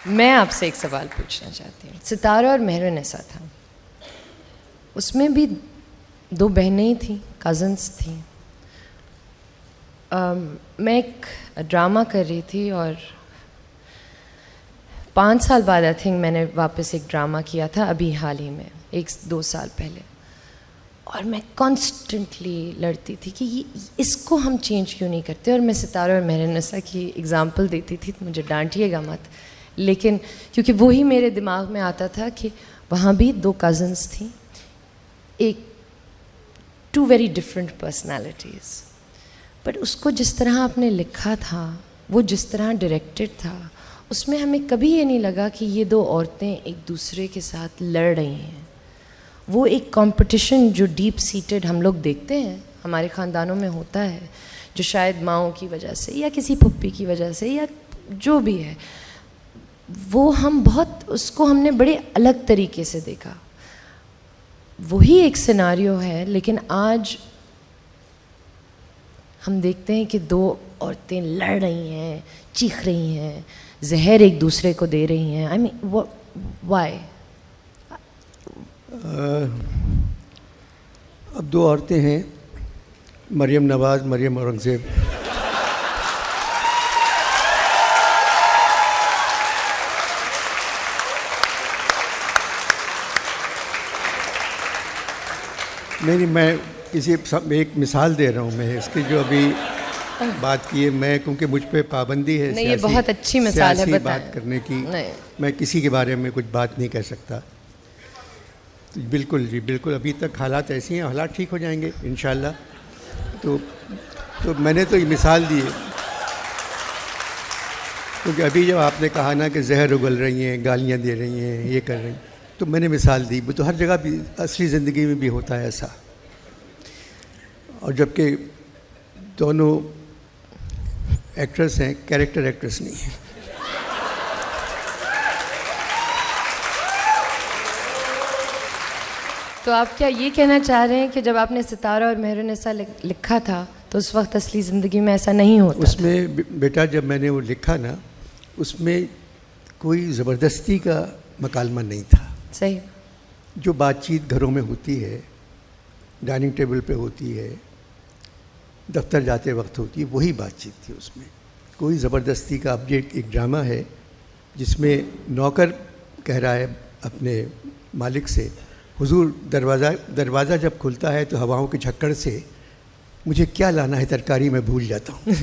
मैं आपसे एक सवाल पूछना चाहती हूँ। सितारा और मेहरुनिसा था, उसमें भी दो बहनें ही थी, कज़न्स थी। मैं एक ड्रामा कर रही थी और 5 साल बाद आई थिंक मैंने वापस एक ड्रामा किया था, अभी हाल ही में 1-2 साल पहले। और मैं कॉन्स्टेंटली लड़ती थी कि इसको हम चेंज क्यों नहीं करते। और मैं सितारा और मेहरुनिसा की एग्ज़ाम्पल देती थी, तो मुझे डांटिएगा मत, लेकिन क्योंकि वही मेरे दिमाग में आता था कि वहाँ भी 2 कज़न्स थी, एक 2 वेरी डिफरेंट पर्सनैलिटीज़। बट उसको जिस तरह आपने लिखा था, वो जिस तरह डायरेक्टेड था, उसमें हमें कभी ये नहीं लगा कि ये 2 औरतें एक दूसरे के साथ लड़ रही हैं। वो एक कंपटीशन जो डीप सीटेड हम लोग देखते हैं, हमारे ख़ानदानों में होता है, जो शायद माँओं की वजह से या किसी पुप्पी की वजह से या जो भी है, वो हम बहुत उसको हमने बड़े अलग तरीके से देखा। वही एक सिनारियो है, लेकिन आज हम देखते हैं कि 2 औरतें लड़ रही हैं, चीख रही हैं, जहर एक दूसरे को दे रही हैं। I mean why? अब 2 औरतें हैं, मरियम नवाज़, मरियम औरंगज़ेब। नहीं, मैं किसी एक मिसाल दे रहा हूँ मैं इसकी, जो अभी बात की है। मैं क्योंकि मुझ पे पाबंदी है नहीं, ये बहुत अच्छी मिसाल है, बताएं। बात करने की। मैं किसी के बारे में कुछ बात नहीं कर सकता। तो बिल्कुल जी, बिल्कुल। अभी तक हालात ऐसी हैं, हालात ठीक हो जाएंगे इंशाल्लाह। तो मैंने तो ये मिसाल दी है, क्योंकि अभी जब आपने कहा ना कि जहर उगल रही हैं, गालियाँ दे रही हैं, ये कर रही हैं, तो मैंने मिसाल दी। वो तो हर जगह भी असली ज़िंदगी में भी होता है ऐसा। और जबकि दोनों एक्ट्रेस हैं, कैरेक्टर एक्ट्रेस नहीं है। तो आप क्या ये कहना चाह रहे हैं कि जब आपने सितारा और मेहरुनिसा लिखा था, तो उस वक्त असली ज़िंदगी में ऐसा नहीं होता? उसमें बेटा, जब मैंने वो लिखा ना, उसमें कोई ज़बरदस्ती का मकालमा नहीं था। सही। जो बातचीत घरों में होती है, डाइनिंग टेबल पे होती है, दफ्तर जाते वक्त होती है, वही बातचीत थी उसमें। कोई ज़बरदस्ती का। अब ये एक ड्रामा है जिसमें नौकर कह रहा है अपने मालिक से, हुजूर दरवाज़ा जब खुलता है तो हवाओं के झक्कड़ से मुझे क्या लाना है तरकारी में भूल जाता हूँ।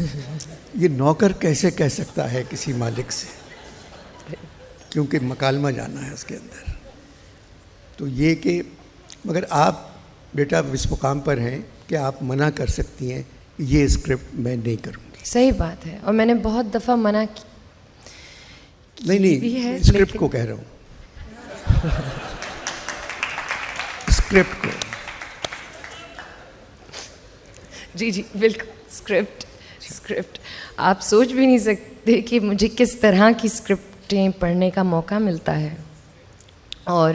ये नौकर कैसे कह सकता है किसी मालिक से, क्योंकि मकालमा जाना है उसके अंदर। तो ये कि मगर आप बेटा इस मुकाम पर हैं कि आप मना कर सकती हैं, ये स्क्रिप्ट मैं नहीं करूँगी। सही बात है, और मैंने बहुत दफ़ा मना की। नहीं, स्क्रिप्ट को कह रहा हूँ, स्क्रिप्ट को। जी बिल्कुल, स्क्रिप्ट। आप सोच भी नहीं सकते कि मुझे किस तरह की स्क्रिप्टें पढ़ने का मौका मिलता है। और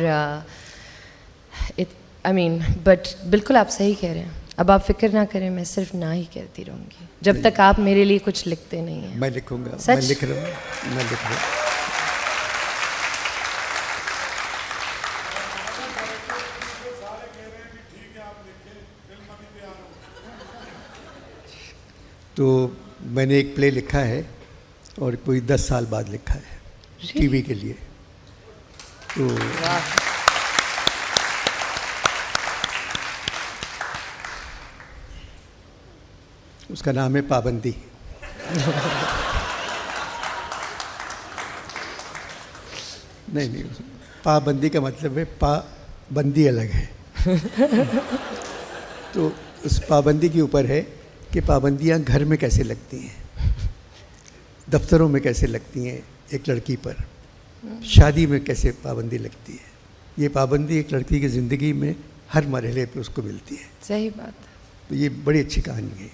बट बिल्कुल आप सही कह रहे हैं। अब आप फिक्र ना करें, मैं सिर्फ ना ही कहती रहूँगी जब तक आप मेरे लिए कुछ लिखते नहीं हैं। मैं लिखूँगा, मैं लिख रहा हूँ, मैं लिख रहा हूँ। तो मैंने एक प्ले लिखा है और कोई 10 साल बाद लिखा है टीवी के लिए। तो उसका नाम है पाबंदी। नहीं, पाबंदी का मतलब है पाबंदी अलग है। तो उस पाबंदी के ऊपर है कि पाबंदियां घर में कैसे लगती हैं, दफ्तरों में कैसे लगती हैं, एक लड़की पर शादी में कैसे पाबंदी लगती है। ये पाबंदी एक लड़की की ज़िंदगी में हर मरहले पे उसको मिलती है। सही बात है। तो ये बड़ी अच्छी कहानी है,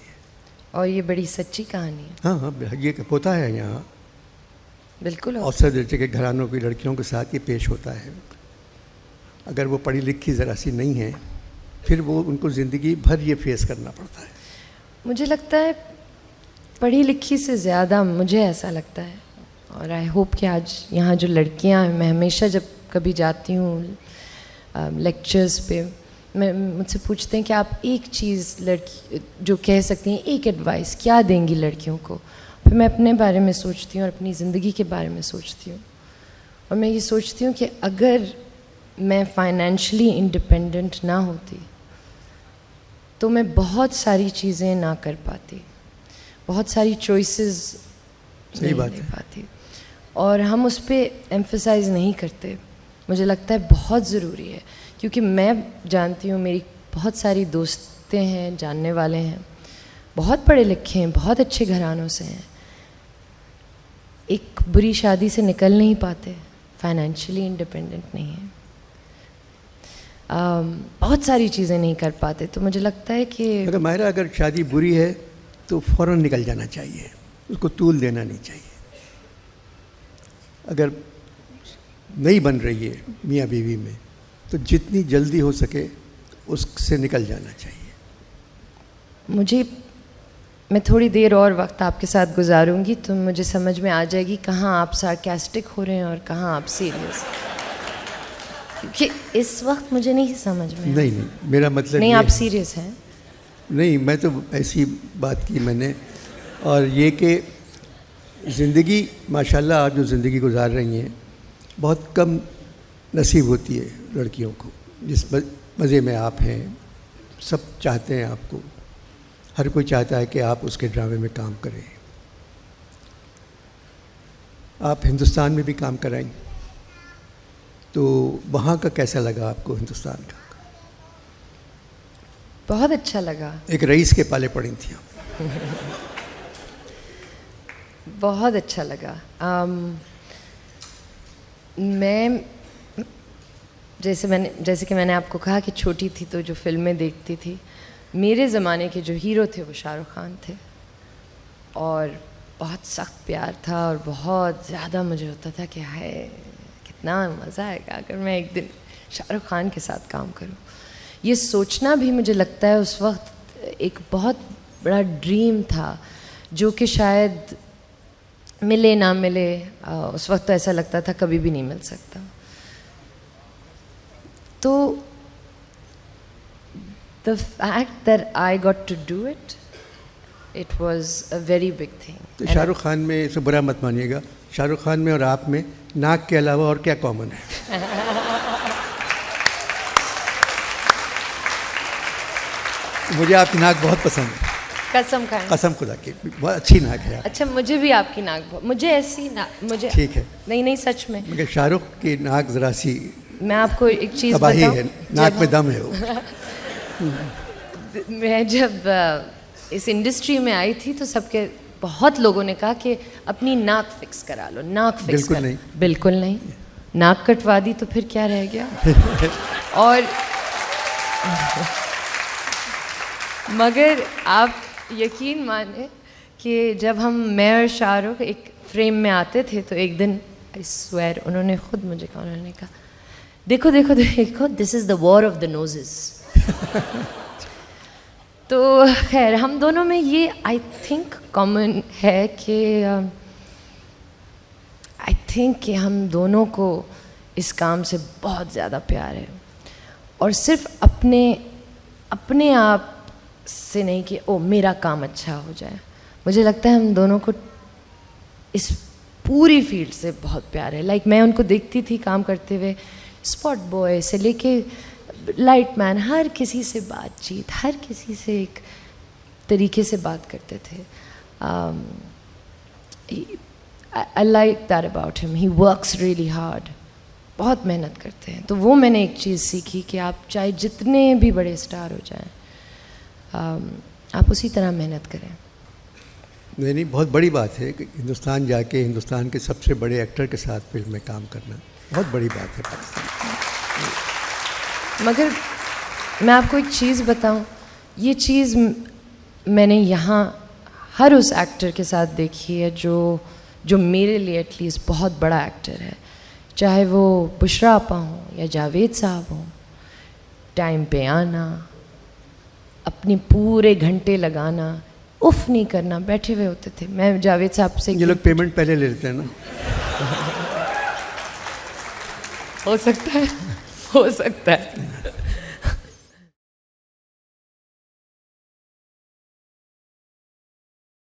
और ये बड़ी सच्ची कहानी है। हाँ, ये होता है यहाँ बिल्कुल। औसत दर्जे के घरानों की लड़कियों के साथ ये पेश होता है। अगर वो पढ़ी लिखी ज़रा सी नहीं है, फिर वो उनको ज़िंदगी भर ये फेस करना पड़ता है। मुझे लगता है पढ़ी लिखी से ज़्यादा, मुझे ऐसा लगता है और आई होप कि आज यहाँ जो लड़कियाँ हैं, मैं हमेशा जब कभी जाती हूँ लेक्चर्स पे, मैं मुझसे पूछते हैं कि आप एक चीज़ लड़की जो कह सकती हैं, एक एडवाइस क्या देंगी लड़कियों को। फिर मैं अपने बारे में सोचती हूँ और अपनी ज़िंदगी के बारे में सोचती हूँ, और मैं ये सोचती हूँ कि अगर मैं फाइनेंशियली इंडिपेंडेंट ना होती तो मैं बहुत सारी चीज़ें ना कर पाती, बहुत सारी चॉइसेस नहीं ले पाती, और हम उस पर एम्फसाइज़ नहीं करते। मुझे लगता है बहुत ज़रूरी है, क्योंकि मैं जानती हूँ मेरी बहुत सारी दोस्तें हैं, जानने वाले हैं, बहुत पढ़े लिखे हैं, बहुत अच्छे घरानों से हैं, एक बुरी शादी से निकल नहीं पाते, फाइनेंशियली इंडिपेंडेंट नहीं है, बहुत सारी चीज़ें नहीं कर पाते। तो मुझे लगता है कि अगर मायरा अगर शादी बुरी है तो फ़ौरन निकल जाना चाहिए, उसको तूल देना नहीं चाहिए। अगर नहीं बन रही है मियाँ बीवी में तो जितनी जल्दी हो सके उससे निकल जाना चाहिए। मैं थोड़ी देर और वक्त आपके साथ गुजारूंगी तो मुझे समझ में आ जाएगी कहाँ आप सार्कास्टिक हो रहे हैं और कहाँ आप सीरियस, क्योंकि इस वक्त मुझे नहीं समझ में। नहीं, मेरा मतलब नहीं, आप सीरियस हैं? नहीं, मैं तो ऐसी बात की मैंने, और ये कि ज़िंदगी माशाल्लाह आप जो ज़िंदगी गुजार रही हैं बहुत कम नसीब होती है लड़कियों को, जिस मज़े में आप हैं। सब चाहते हैं आपको, हर कोई चाहता है कि आप उसके ड्रामे में काम करें। आप हिंदुस्तान में भी काम कराएं, तो वहाँ का कैसा लगा आपको हिंदुस्तान का? बहुत अच्छा लगा। एक रईस के पाले पड़ी थी आप। बहुत अच्छा लगा। मैं जैसे कि मैंने आपको कहा कि छोटी थी तो जो फिल्में देखती थी, मेरे ज़माने के जो हीरो थे वो शाहरुख खान थे, और बहुत सख्त प्यार था और बहुत ज़्यादा मुझे होता था कि हाय कितना मज़ा आएगा अगर मैं एक दिन शाहरुख खान के साथ काम करूं। ये सोचना भी मुझे लगता है उस वक्त एक बहुत बड़ा ड्रीम था, जो कि शायद मिले ना मिले, उस वक्त तो ऐसा लगता था कभी भी नहीं मिल सकता। तो the fact that I got to do it, it was a very big thing. तो शाहरुख खान में इसे बुरा मत मानिएगा, शाहरुख खान में और आप में नाक के अलावा और क्या कॉमन है? मुझे आपकी नाक बहुत पसंद है। कसम खाएं? कसम खुदा की, बहुत अच्छी नाक है। अच्छा, मुझे भी आपकी नाक, मुझे ऐसी नाक, मुझे ठीक है। नहीं सच में, मगर शाहरुख की नाक ज़रा सी, मैं आपको एक चीज़ बताऊं, है, नाक में दम है वो। मैं जब इस इंडस्ट्री में आई थी तो सबके बहुत लोगों ने कहा कि अपनी नाक फिक्स करा लो, नाक फिक्स बिल्कुल नहीं, बिल्कुल नहीं। नाक कटवा दी तो फिर क्या रह गया? और मगर आप यकीन माने कि जब मैं और शाहरुख एक फ्रेम में आते थे तो एक दिन आई स्वेयर उन्होंने खुद मुझे कहा, उन्होंने कहा देखो देखो देखो, this is the war of the noses. तो खैर हम दोनों में ये आई थिंक कॉमन है कि आई थिंक कि हम दोनों को इस काम से बहुत ज़्यादा प्यार है, और सिर्फ अपने आप से नहीं कि ओ मेरा काम अच्छा हो जाए। मुझे लगता है हम दोनों को इस पूरी फील्ड से बहुत प्यार है। लाइक मैं उनको देखती थी काम करते हुए, स्पॉट बॉय से लेके लाइट मैन, हर किसी से बातचीत, हर किसी से एक तरीके से बात करते थे। I like that about him, he works really hard, बहुत मेहनत करते हैं। तो वो मैंने एक चीज़ सीखी कि आप चाहे जितने भी बड़े स्टार हो जाएं, आप उसी तरह मेहनत करें। नहीं, बहुत बड़ी बात है कि हिंदुस्तान जाके हिंदुस्तान के सबसे बड़े एक्टर के साथ फिल्म में काम करना बहुत बड़ी बात है पाकिस्तान। मगर मैं आपको एक चीज़ बताऊं, ये चीज़ मैंने यहाँ हर उस एक्टर के साथ देखी है जो मेरे लिए एटलीस्ट बहुत बड़ा एक्टर है, चाहे वो बुशरा आपा हों या जावेद साहब हों। टाइम पे आना, अपने पूरे घंटे लगाना, उफ नहीं करना, बैठे हुए होते थे। मैं जावेद साहब से ये लोग पेमेंट पहले ले लेते हैं ना। हो सकता है, हो सकता है।